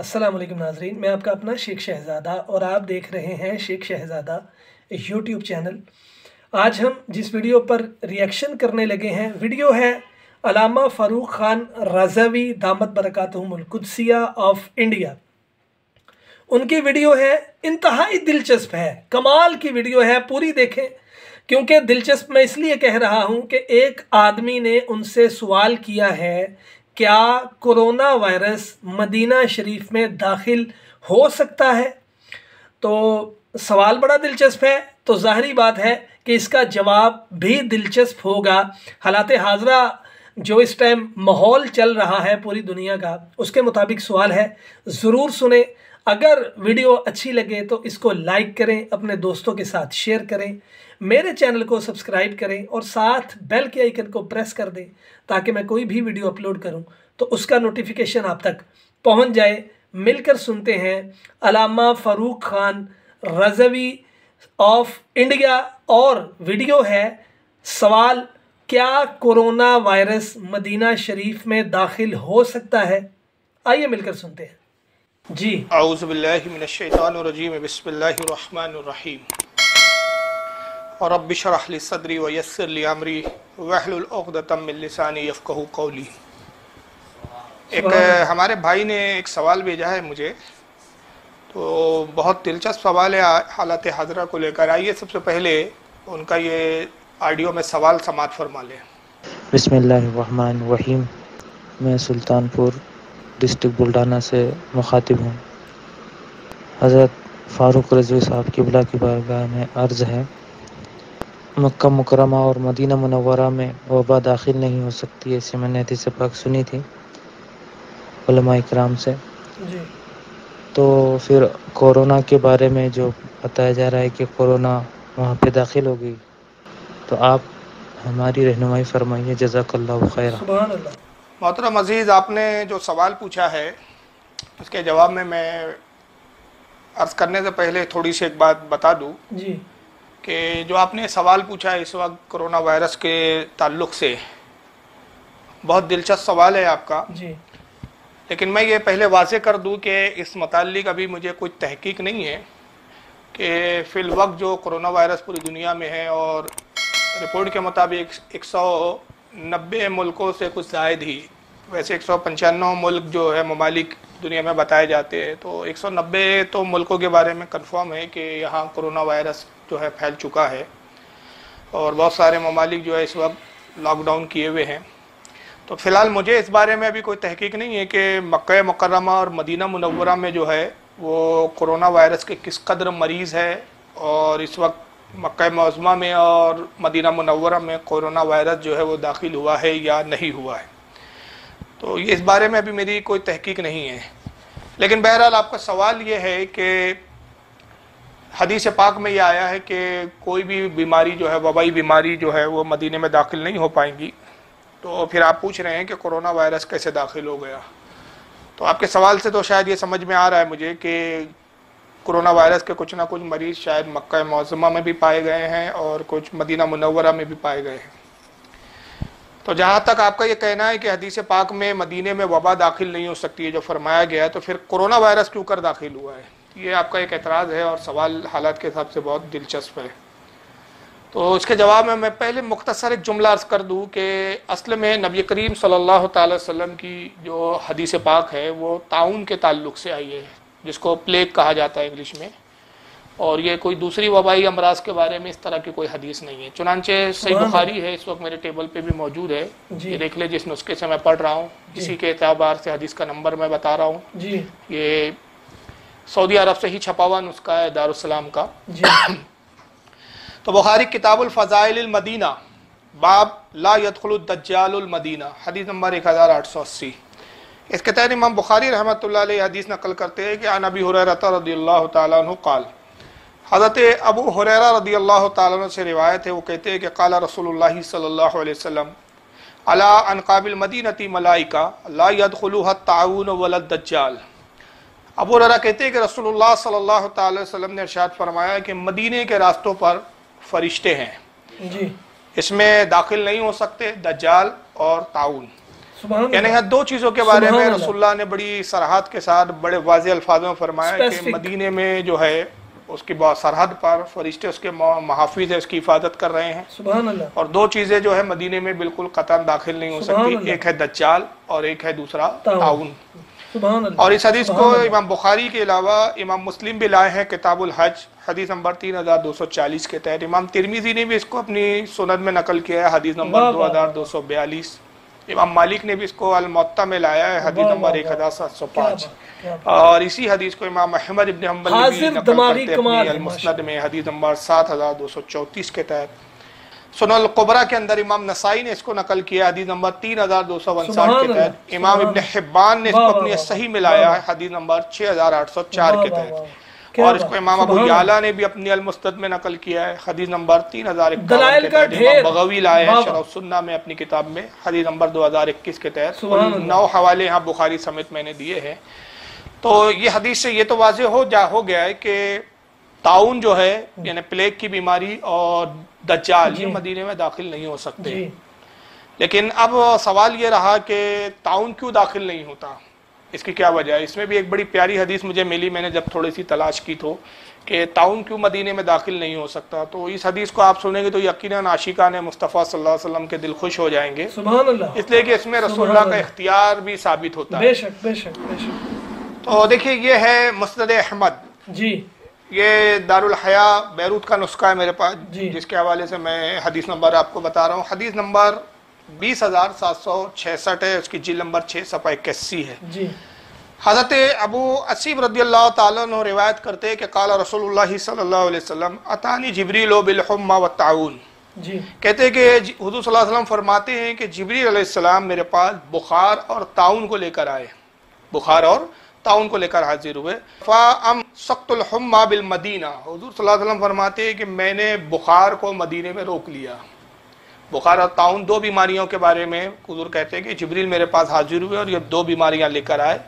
अस्सलाम वालेकुम नाजरीन, मैं आपका अपना शेख शहज़ादा और आप देख रहे हैं शेख शहज़ादा यूट्यूब चैनल। आज हम जिस वीडियो पर रिएक्शन करने लगे हैं, वीडियो है अल्लामा फ़ारूक ख़ान रज़वी दामत बरकातुहुमुल कुद्सिया ऑफ इंडिया। उनकी वीडियो है, इंतहाई दिलचस्प है, कमाल की वीडियो है, पूरी देखें। क्योंकि दिलचस्प मैं इसलिए कह रहा हूं कि एक आदमी ने उनसे सवाल किया है, क्या कोरोना वायरस मदीना शरीफ में दाखिल हो सकता है। तो सवाल बड़ा दिलचस्प है, तो ज़ाहिरी बात है कि इसका जवाब भी दिलचस्प होगा। हालात हाज़रा जो इस टाइम माहौल चल रहा है पूरी दुनिया का, उसके मुताबिक सवाल है, ज़रूर सुने। अगर वीडियो अच्छी लगे तो इसको लाइक करें, अपने दोस्तों के साथ शेयर करें, मेरे चैनल को सब्सक्राइब करें और साथ बेल के आइकन को प्रेस कर दें ताकि मैं कोई भी वीडियो अपलोड करूं तो उसका नोटिफिकेशन आप तक पहुंच जाए। मिलकर सुनते हैं अल्लामा फ़ारूक ख़ान रज़वी ऑफ इंडिया। और वीडियो है, सवाल, क्या कोरोना वायरस मदीना शरीफ में दाखिल हो सकता है। आइए मिलकर सुनते हैं जी। औज़ु बिल्लाहि मिनश शैतानिर रजीम, बिस्मिल्लाहिर रहमानिर रहीम। और रब्बि शरह ली सदरी व यस्सिर ली अमरी वहलुल उक़दतम मिन लिसानी यफ़क़हू क़ौली। एक हमारे भाई ने एक सवाल भेजा है मुझे, तो बहुत दिलचस्प सवाल है हालत हाज़रा को लेकर। आइए सबसे पहले उनका ये ऑडियो में सवाल समाअत फरमा लें। बिस्मिल्लाहिर्रहमानिर्रहीम। मैं सुल्तानपुर डिस्ट्रिक्ट बुल्डाना से मुखातिब हूँ। हज़रत फ़ारूक रज़वी साहब क़िबला की बारगाह में अर्ज़ है, मक्का मुकर्रमा और मदीना मुनव्वरा में वबा दाखिल नहीं हो सकती, ऐसी मैंने हदीस पाक सुनी थी उलमा इकराम से। जी। तो फिर कोरोना के बारे में जो बताया जा रहा है कि कोरोना वहाँ पे दाखिल हो गई, तो आप हमारी रहनुमाई फरमाइए, जज़ाकल्लाहु खैरा। सुभान अल्लाह। मोहतरम अज़ीज़, आपने जो सवाल पूछा है उसके जवाब में मैं अर्ज़ करने से पहले थोड़ी सी एक बात बता दूँ जी। कि जो आपने सवाल पूछा है इस वक्त कोरोना वायरस के ताल्लुक़ से, बहुत दिलचस्प सवाल है आपका जी। लेकिन मैं ये पहले वाज़ेह कर दूं कि इस मुताल्लिक़ अभी मुझे कोई तहकीक नहीं है कि फ़िल वक्त जो कोरोना वायरस पूरी दुनिया में है, और रिपोर्ट के मुताबिक 190 मुल्कों से कुछ ज़ायद ही, वैसे 195 मुल्क जो है ममालिक दुनिया में बताए जाते हैं, तो 190 तो मुल्कों के बारे में कंफर्म है कि यहाँ कोरोना वायरस जो है फैल चुका है, और बहुत सारे ममालिक जो है इस वक्त लॉकडाउन किए हुए हैं। तो फ़िलहाल मुझे इस बारे में अभी कोई तहकीक नहीं है कि मक्का मुकर्रमा और मदीना मुनव्वरा में जो है वो कोरोना वायरस के किस कदर मरीज़ है, और इस वक्त मक्का मुअज़्ज़मा में और मदीना मुनव्वरा में कोरोना वायरस जो है वो दाखिल हुआ है या नहीं हुआ है। तो ये इस बारे में अभी मेरी कोई तहकीक नहीं है। लेकिन बहरहाल आपका सवाल ये है कि हदीस पाक में ये आया है कि कोई भी बीमारी जो है, वबाई बीमारी जो है वो मदीने में दाखिल नहीं हो पाएंगी। तो फिर आप पूछ रहे हैं कि कोरोना वायरस कैसे दाखिल हो गया। तो आपके सवाल से तो शायद ये समझ में आ रहा है मुझे कि कोरोना वायरस के कुछ ना कुछ मरीज़ शायद मक्का मुअज़्ज़मा में भी पाए गए हैं और कुछ मदीना मुनव्वरा में भी पाए गए हैं। तो जहाँ तक आपका ये कहना है कि हदीस पाक में मदीने में वबा दाखिल नहीं हो सकती है जो फरमाया गया है, तो फिर कोरोना वायरस क्यों कर दाखिल हुआ है, ये आपका एक एतराज़ है और सवाल हालात के हिसाब से बहुत दिलचस्प है। तो इसके जवाब में मैं पहले मुख्तसर एक जुमला अर्ज़ कर दूँ कि असल में नबी करीम सल्लल्लाहु अलैहि वसल्लम की जो हदीस पाक है वो ताउन के ताल्लुक़ से आई है, जिसको प्लेग कहा जाता है इंग्लिश में, और ये कोई दूसरी वबाई अमराज के बारे में इस तरह की कोई हदीस नहीं है। चुनांचे सही बुखारी है, इस वक्त मेरे टेबल पे भी मौजूद है, ये देख ले, जिस नुस्खे से मैं पढ़ रहा हूँ, इसी के एतबार से हदीस का नंबर मैं बता रहा हूँ जी। ये सऊदी अरब से ही छपा हुआ नुस्खा है, दारुस्सलाम का जी। तो बुखारी किताबुल फ़ज़ाइलिल मदीना, बाब ला यदखुलुद दज्जालुल मदीना, हदीस नंबर 1880। इसके तहत इमाम बुखारी रहमतुल्लाह अलैह हदीस नकल करते हैं कि अन अबी हुरैरा रज़ियल्लाहु तआला अन्हु क़ाल, हज़रत अबू हुरैरा रज़ियल्लाहु तआला अन्हु से रिवायत है, वो कहते हैं कि क़ाला रसूलुल्लाह सल्लल्लाहु अलैहि वसल्लम अला अनक़ाबिल मदीनती मलाइका ला यदखुलुहा ताऊन वलद दज्जाल। अबू हुरैरा कहते हैं कि रसूलुल्लाह सल्लल्लाहु अलैहि वसल्लम ने इरशाद फरमाया कि मदीने के रास्तों पर फरिश्ते हैं जी, इसमें दाखिल नहीं हो सकते दज्जाल और ताउन। यानी यहाँ दो चीज़ों के बारे में रसूलुल्लाह ने बड़ी सरहद के साथ बड़े वाज़ेह अल्फाजों में फरमाया कि मदीने में जो है उसकी सरहद पर फरिश्ते उसके महाफिज है, उसकी हिफाजत कर रहे हैं। सुभान अल्लाह। और दो चीज़ें जो है मदीने में बिल्कुल कतन दाखिल नहीं हो सकती, एक है दज्जाल और एक है दूसरा ताउन। और इस हदीस को इमाम बुखारी के अलावा इमाम मुस्लिम भी लाए हैं किताबुल हज हदीस नंबर 3240 के तहत। इमाम तिरमिजी ने भी इसको अपनी सुनद में नकल किया है हदीस नंबर 2242। इमाम मालिक ने भी इसको अल मुअत्ता में लाया है हदीस नंबर 1705। और इसी हदीस को इमाम अहमद इब्न हंबल ने भी नकल करते हैं अपनी अल मुस्नद में हदीस नंबर 7234 के तहत। सुनन कुबरा के अंदर इमाम नसाई ने इसको नकल किया हदीस नंबर 3259 के तहत। इमाम इब्न हिब्बान ने इसको अपनी सही में लाया है हदीस नंबर 6804 के तहत। और इसको इमाम अबू याला ने भी अपनी अल मुस्नद में नकल किया है हदीस नंबर 3051 के तहत। इमाम बगवी लाए हैं शरह सुन्ना में अपनी किताब में हदीस नंबर 2021 के तहत। 9 हवाले यहाँ बुखारी समेत मैंने दिए हैं। तो ये हदीस से ये तो वाज़ेह हो गया है कि ताउन जो है यानी प्लेग की बीमारी और दज्जाल ये मदीने में दाखिल नहीं हो सकते। लेकिन अब सवाल ये रहा कि ताउन क्यों दाखिल नहीं होता, इसकी क्या वजह है। इसमें भी एक बड़ी प्यारी हदीस मुझे मिली, मैंने जब थोड़ी सी तलाश की तो कि ताउन क्यों मदीने में दाखिल नहीं हो सकता। तो इस हदीस को आप सुनेंगे तो यकीनन आशिकान मुस्तफ़ा सल्लल्लाहु अलैहि वसल्लम के दिल खुश हो जाएंगे, इसलिए कि इसमें रसूलुल्लाह का इख्तियार भी साबित होता है। बेशक बेशक बेशक। तो देखिए ये है मुस्नद अहमद जी, ये दारुल हया बैरूत का नुस्खा है मेरे पास जिसके हवाले से मैं हदीस नंबर आपको बता रहा हूँ। हदीस नंबर 20,766 है, उसकी जिल्द नंबर 6 सफ़ा 81 है जी। हज़रत अबू असीब रदियल्लाहु ताला अन्हु रिवायत करते हैं कि क़ाला रसूलुल्लाह सल्लल्लाहु अलैहि वसल्लम अतानी जिब्रील बिल हुम्मा व ताउन जी। कहते हैं कि हुज़ूर सल्लल्लाहु अलैहि वसल्लम फरमाते हैं कि जिब्रील अलैहिस्सलाम मेरे पास बुखार और ताउन को लेकर आए, बुखार और ताउन को लेकर हाजिर हुए। फ़अम सख्तुल हुम्मा बिल मदीना, हुज़ूर सल्लल्लाहु अलैहि वसल्लम फरमाते हैं कि मैंने बुखार को मदीने में रोक लिया। बुखार और ताउन दो बीमारियों के बारे में हुज़ूर कहते हैं कि जिब्रील मेरे पास हाजिर हुए और ये दो बीमारियां लेकर आए।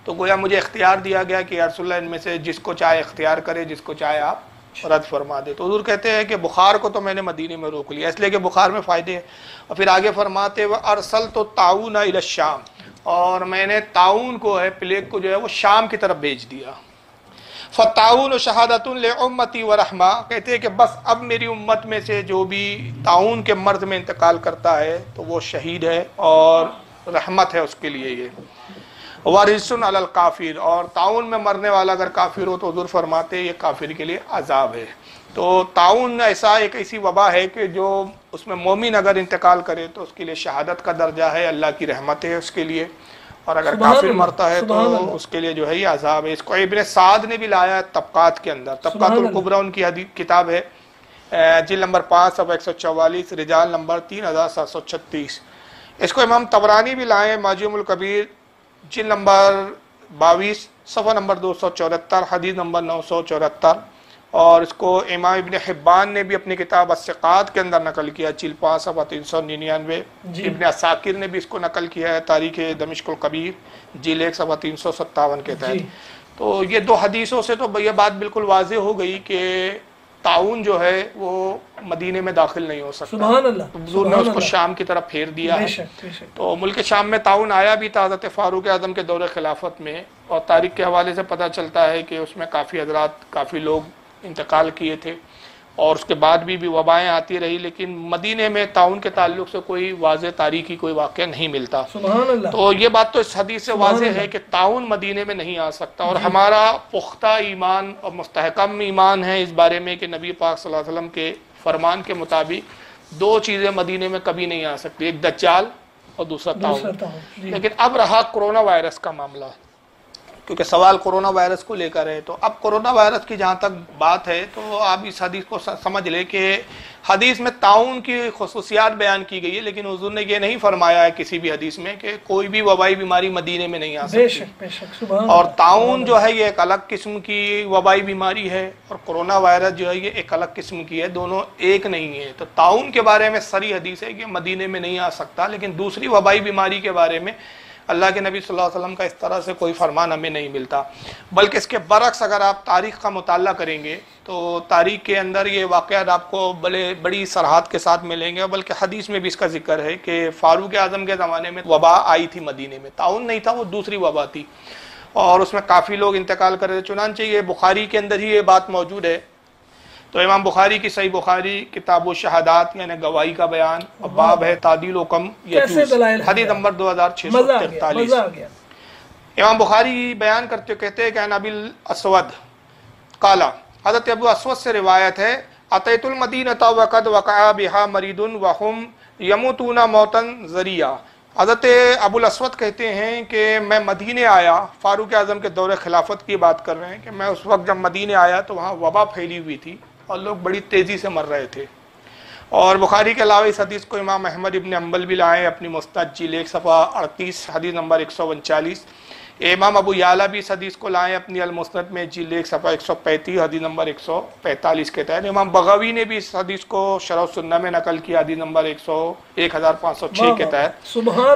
तो गोया मुझे इख्तियार दिया गया कि या रसूलल्लाह इनमें से जिसको चाहे इख्तियार करे, जिसको चाहे आप रद्द फरमा दे। तो हुज़ूर कहते हैं कि बुखार को तो मैंने मदीने में रोक लिया इसलिए कि बुखार में फ़ायदे हैं। और फिर आगे फरमाते व अरसल तो ताउन इला शाम, और मैंने ताउन को है प्लेग को जो है वो शाम की तरफ भेज दिया। फ़ताउन शहादतुन ले उम्मती व रहमा, कहते हैं कि बस अब मेरी उम्मत में से जो भी ताउन के मर्ज में इंतकाल करता है तो वो शहीद है और रहमत है उसके लिए ये। वारिसुन अलल काफिर, और ताउन में मरने वाला अगर काफिर हो तो हुज़ूर फरमाते ये काफिर के लिए अजाब है। तो ताउन ऐसा एक ऐसी वबा है कि जो उसमें मोमिन अगर इंतकाल करे तो उसके लिए शहादत का दर्जा है, अल्लाह की रहमत है उसके लिए, और अगर काफिर मरता है तो उसके लिए जो है ये अजाब है। इसको इब्न साद ने भी लाया है तबकात के अंदर, तबकातुल कुबरा उनकी किताब है, जिल्द नंबर 5 सफ़ा 144, रिजाल नंबर 3736। इसको इमाम तबरानी भी लाए माजूमुल कबीर जिल्द नंबर 22 सफ़ा नंबर 274 हदीस नंबर 974। और इसको इमाम इब्न हिब्बान ने भी अपनी किताब अस्सिक़ात के अंदर नकल किया जिल्द 5 सफ़ा 399। इब्न असाकिर ने भी इसको नकल किया है तारीख़ दमिश्कुल कबीर जिल्द 1 सफ़ा 357 के तहत। तो ये दो हदीसों से तो ये बात बिल्कुल वाज़ेह हो गई कि ताउन जो है वो मदीने में दाखिल नहीं हो सकता। हुज़ूर ने उसको शाम की तरफ फेर दिया है। तो मुल्क शाम में ताउन आया भी था हज़रत फ़ारूक आज़म के दौरे खिलाफत में, और तारीख़ के हवाले से पता चलता है कि उसमें काफ़ी हज़रात काफ़ी लोग इंतकाल किए थे और उसके बाद भी वबाएँ आती रही, लेकिन मदीने में ताउन के ताल्लुक से कोई वाज़ेह तारीख़ी कोई वाक़या नहीं मिलता। तो ये बात तो इस हदीस से वाज़ेह है कि ताउन मदीने में नहीं आ सकता। और हमारा पुख्ता ईमान और मुस्तहकम ईमान है इस बारे में कि नबी पाक सल्लल्लाहु अलैहि वसल्लम के फरमान के मुताबिक दो चीज़ें मदीने में कभी नहीं आ सकती, एक दज्जाल और दूसरा ताउन। लेकिन अब रहा कोरोना वायरस का मामला, क्योंकि सवाल कोरोना वायरस को लेकर है। तो अब कोरोना वायरस की जहाँ तक बात है तो आप इस हदीस को समझ ले कि हदीस में ताउन की खुसूसियात बयान की गई है, लेकिन हुज़ूर ने ये नहीं फरमाया है किसी भी हदीस में कि कोई भी वबाई बीमारी मदीने में नहीं आ सकती। और ताउन जो है ये एक अलग किस्म की वबाई बीमारी है और कोरोना वायरस जो है ये एक अलग किस्म की है, दोनों एक नहीं है। तो ताउन के बारे में सरी हदीस है कि मदीने में नहीं आ सकता, लेकिन दूसरी वबाई बीमारी के बारे में اللہ کے नबी सल्लल्लाहु अलैहि वसल्लम का इस तरह से कोई फरमान हमें नहीं मिलता। बल्कि इसके बरक्स अगर आप तारीख़ का मुताला करेंगे तो तारीख़ के अंदर ये वाक़यात आपको बड़ी सराहत के साथ मिलेंगे। बल्कि हदीस में भी इसका जिक्र है कि फ़ारूक आज़म के ज़माने में वबा आई थी मदीने में, ताउन नहीं था, वो दूसरी वबा थी और उसमें काफ़ी लोग इंतकाल कर रहे थे। चुनांचे ये बुखारी के अंदर ही ये बात मौजूद है। तो इमाम बुखारी की सही बुखारी किताब शहादात यानी गवाही का बयान, और बाब है तादील हुक्म यजूज़, हदीस नंबर 2643। इमाम बुखारी बयान करते कहते हैं कि अबिल अस्वद काला, हज़रत अबू अस्वद से रिवायत है, अतैतुल मदीनता वक़द वक़अ बिहा मरीदुन वहुम यमूतूना मौतन ज़रिया। हज़रत अबुल अस्वद कहते हैं कि मैं मदीने आया, फ़ारूक आज़म के दौरे खिलाफत की बात कर रहे हैं कि मैं उस वक्त जब मदीने आया तो वहाँ वबा फैली हुई थी और लोग बड़ी तेज़ी से मर रहे थे। और बुखारी के अलावा इस हदीस को इमाम अहमद इब्न हम्बल भी लाए अपनी मुस्नद जिल्द 1 सफ़ा 38 हदीस नंबर 139। इमाम अबू याला भी इस हदीस को लाए अपनी अल मुस्नद में जिल्द 1 सफ़ा 135 हदीस नंबर 145 के तहत। इमाम बगावी ने भी इस हदीस को शरह सुन्ना में नकल किया हदीस नंबर 1506 के तहत।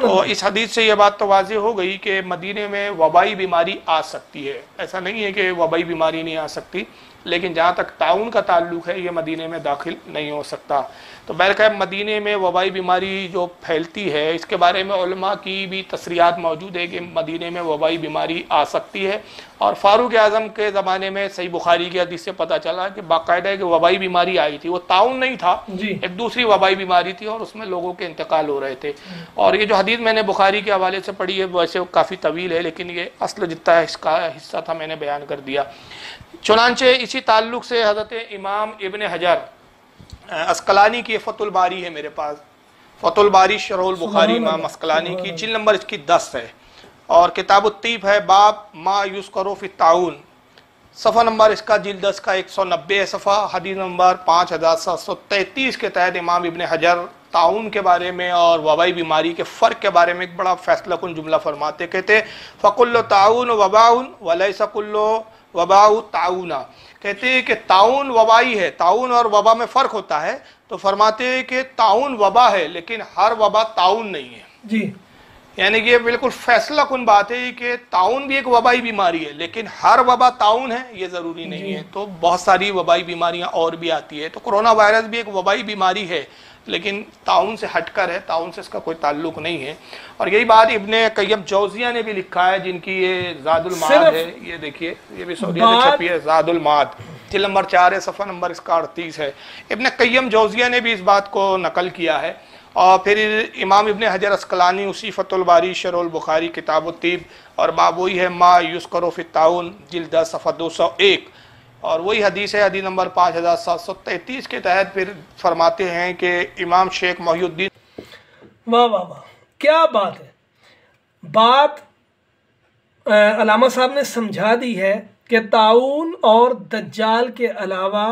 तो इस हदीस से यह बात तो वाज़ेह हो गई कि मदीने में वबाई बीमारी आ सकती है। ऐसा नहीं है कि वबाई बीमारी नहीं आ सकती, लेकिन जहाँ तक ताउन का ताल्लुक़ है ये मदीने में दाखिल नहीं हो सकता। तो बहरकैफ मदीने में वबाई बीमारी जो फैलती है इसके बारे में उलमा की भी तसरीहात मौजूद है कि मदीने में वबाई बीमारी आ सकती है। और फ़ारूक आज़म के ज़माने में सही बुखारी की हदीस से पता चला कि बाकायदा कि वबाई बीमारी आई थी, वो ताउन नहीं था, एक दूसरी वबाई बीमारी थी और उसमें लोगों के इंतकाल हो रहे थे। और ये जो हदीस मैंने बुखारी के हवाले से पढ़ी है वैसे काफ़ी तवील है, लेकिन ये असल जितना इसका हिस्सा था मैंने बयान कर दिया। चुनांचे इसी ताल्लुक़ से हज़रत इमाम इब्न हजर अस्कलानी की फ़तुल बारी है मेरे पास, फ़तुल बारी शरहुल बुखारी इमाम अस्कलानी की, जिल्द नंबर इसकी 10 है और किताब उत्तीब है, बाब मा युज़करू फ़ी ताउन, सफ़ा नंबर इसका जिल्द 10 का 190 सफ़ा हदीस नंबर 5733 के तहत इमाम इब्न हजर ताउन के बारे में और वबाई बीमारी के फ़र्क के बारे में एक बड़ा फैसला कुन जुमला फरमाते, कहते फ़कुल्लु ताउन वबाउन वलैसा कुल्लु वबाउ ताउना। कहते हैं कि ताउन वबाई है, ताउन और वबा में फ़र्क होता है। तो फरमाते हैं कि ताउन वबा है लेकिन हर वबा ताउन नहीं है जी। यानी कि ये बिल्कुल फैसला कुन बात है कि ताउन भी एक वबाई बीमारी है लेकिन हर वबा ताउन है ये ज़रूरी नहीं है। तो बहुत सारी वबाई बीमारियां और भी आती है। तो कोरोना वायरस भी एक वबाई बीमारी है लेकिन ताउन से हटकर है, ताउन से इसका कोई ताल्लुक नहीं है। और यही बात इब्ने कय्यम जौजिया ने भी लिखा है, जिनकी ये ज़ादुल माद है, ये देखिए ये भी सऊदीया से छपी है, ज़ादुल माद, जिल्द नंबर 4 है, सफ़ा नंबर इसका 38 है। इब्ने कय्यम जौजिया ने भी इस बात को नकल किया है। और फिर इमाम इब्न हजर अस्कलानी उसी फ़तुल बारी शरहुल बुखारी किताब उत्तीब और बाब वही है मा युज़करू फ़ी ताउन जिल्द 10 सफ़ा 201 और वही हदीस है हदीस नंबर 5733 के तहत फिर फरमाते हैं कि इमाम शेख मोहिउद्दीन। वाह वाह वाह, क्या बात है। बात अलामा साहब ने समझा दी है कि ताउन और दज्जाल के अलावा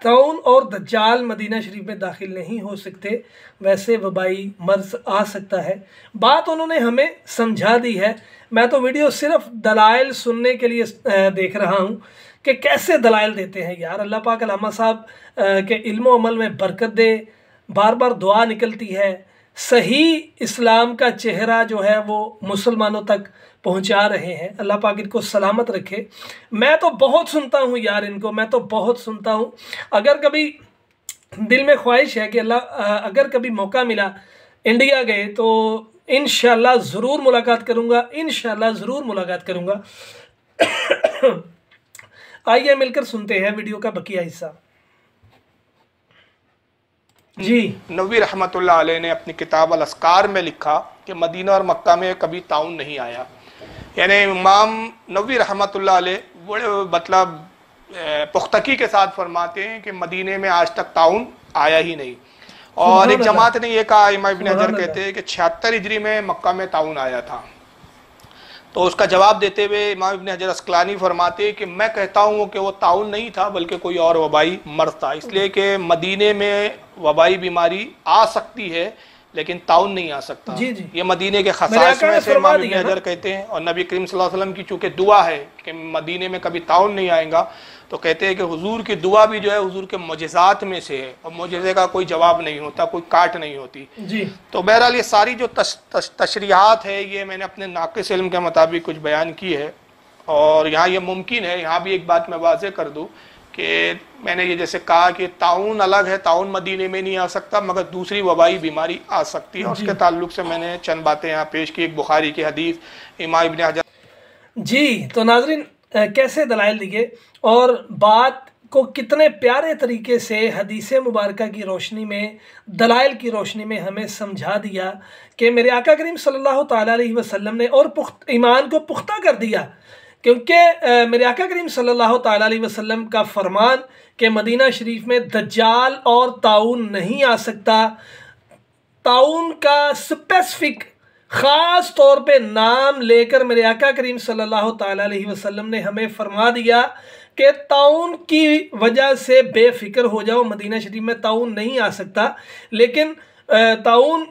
ताउन और दज्जाल मदीना शरीफ में दाखिल नहीं हो सकते, वैसे वबाई मर्ज आ सकता है। बात उन्होंने हमें समझा दी है। मैं तो वीडियो सिर्फ दलाइल सुनने के लिए देख रहा हूँ कि कैसे दलाइल देते हैं यार। अल्लाह पाक अलामा साहब के इल्म अमल में बरकत दे, बार बार दुआ निकलती है। सही इस्लाम का चेहरा जो है वो मुसलमानों तक पहुंचा रहे हैं। अल्लाह पाक इनको सलामत रखे। मैं तो बहुत सुनता हूं यार इनको, मैं तो बहुत सुनता हूं। अगर कभी दिल में ख्वाहिश है कि अगर कभी मौका मिला इंडिया गए तो इंशाअल्लाह ज़रूर मुलाकात करूंगा, इंशाअल्लाह ज़रूर मुलाकात करूंगा। आइए मिलकर सुनते हैं वीडियो का बकिया हिस्सा। जी नबी रहमतुल्लाह अलैह ने अपनी किताब अल अस्कार में लिखा कि मदीना और मक्का में कभी ताउन नहीं आया। यानी इमाम नबी रहमतुल्लाह अलैह बड़े मतलब पुख्तगी के साथ फरमाते हैं कि मदीने में आज तक ताउन आया ही नहीं। और एक जमात ने यह कहा, इमाम इब्न हजर कहते हैं कि 76 हिजरी में मक्का में ताउन आया था। तो उसका जवाब देते हुए इमाम इब्न हजर अस्कलानी फरमाते कि मैं कहता हूँ कि वो ताउन नहीं था बल्कि कोई और वबाई मर्ज था, इसलिए कि मदीने में वबाई बीमारी आ सकती है लेकिन ताउन नहीं आ सकता। जी जी। ये मदीने के खसाइस में से इमाम इब्न हजर कहते हैं। और नबी करीम सल्लल्लाहु अलैहि वसल्लम की चूँकि दुआ है कि मदीने में कभी ताउन नहीं आएगा, तो कहते हैं कि हुजूर की दुआ भी जो है हुजूर के मुजज़ात में से है, और मुजज़े का कोई जवाब नहीं होता, कोई काट नहीं होती जी। तो बहरहाल ये सारी जो तशरीहात है ये मैंने अपने नाक़िस इल्म के मुताबिक कुछ बयान की है। और यहाँ ये मुमकिन है, यहाँ भी एक बात मैं वाज़ेह कर दूँ कि मैंने ये जैसे कहा कि ताउन अलग है, ताउन मदीने में नहीं आ सकता, मगर दूसरी वबाई बीमारी आ सकती है। उसके ताल्लुक से मैंने चंद बातें यहाँ पेश की। एक बुखारी की हदीस, इमाम इब्न हजर। जी, तो नाज़रीन कैसे दलाइल दिए और बात को कितने प्यारे तरीके से हदीस मुबारक की रोशनी में, दलाइल की रोशनी में हमें समझा दिया कि मेरे आका करीम सल्लल्लाहु ताला अलैहि वसल्लम ने और ईमान को पुख्ता कर दिया, क्योंकि मेरे आका करीम सल्लल्लाहु ताला अलैहि वसल्लम का फरमान कि मदीना शरीफ में दज्जाल और ताउन नहीं आ सकता। ताउन का स्पेसिफिक ख़ास तौर पे नाम लेकर मेरे आका करीम सल्लल्लाहु ताला अलैहि वसल्लम ने हमें फरमा दिया कि ताउन की वजह से बेफिक्र हो जाओ, मदीना शरीफ में ताउन नहीं आ सकता। लेकिन ताउन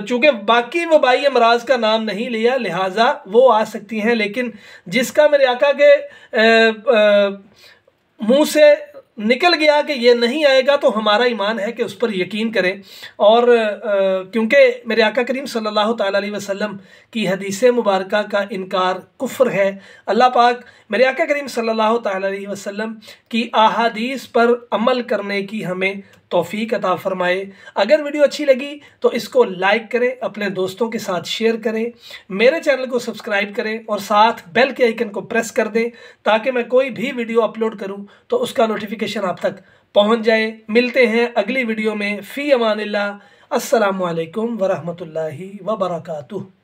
चूँकि बाकी वबाई अमराज का नाम नहीं लिया, लिहाजा वो आ सकती हैं, लेकिन जिसका मेरे आका के मुँह से निकल गया कि ये नहीं आएगा, तो हमारा ईमान है कि उस पर यकीन करें। और क्योंकि मेरे आका करीम सल्लल्लाहु ताला अलैहि वसल्लम की हदीस मुबारक का इनकार कुफ्र है। अल्लाह पाक मेरे आका करीम सल्लल्लाहु ताला अलैहि वसल्लम की अहादीस पर अमल करने की हमें तौफीक अता फरमाए। अगर वीडियो अच्छी लगी तो इसको लाइक करें, अपने दोस्तों के साथ शेयर करें, मेरे चैनल को सब्सक्राइब करें और साथ बेल के आइकन को प्रेस कर दें, ताकि मैं कोई भी वीडियो अपलोड करूं तो उसका नोटिफिकेशन आप तक पहुंच जाए। मिलते हैं अगली वीडियो में। फ़ी अमानिल्लाह। अस्सलामु अलैकुम वरहमतुल्लाहि वबरकातुहू।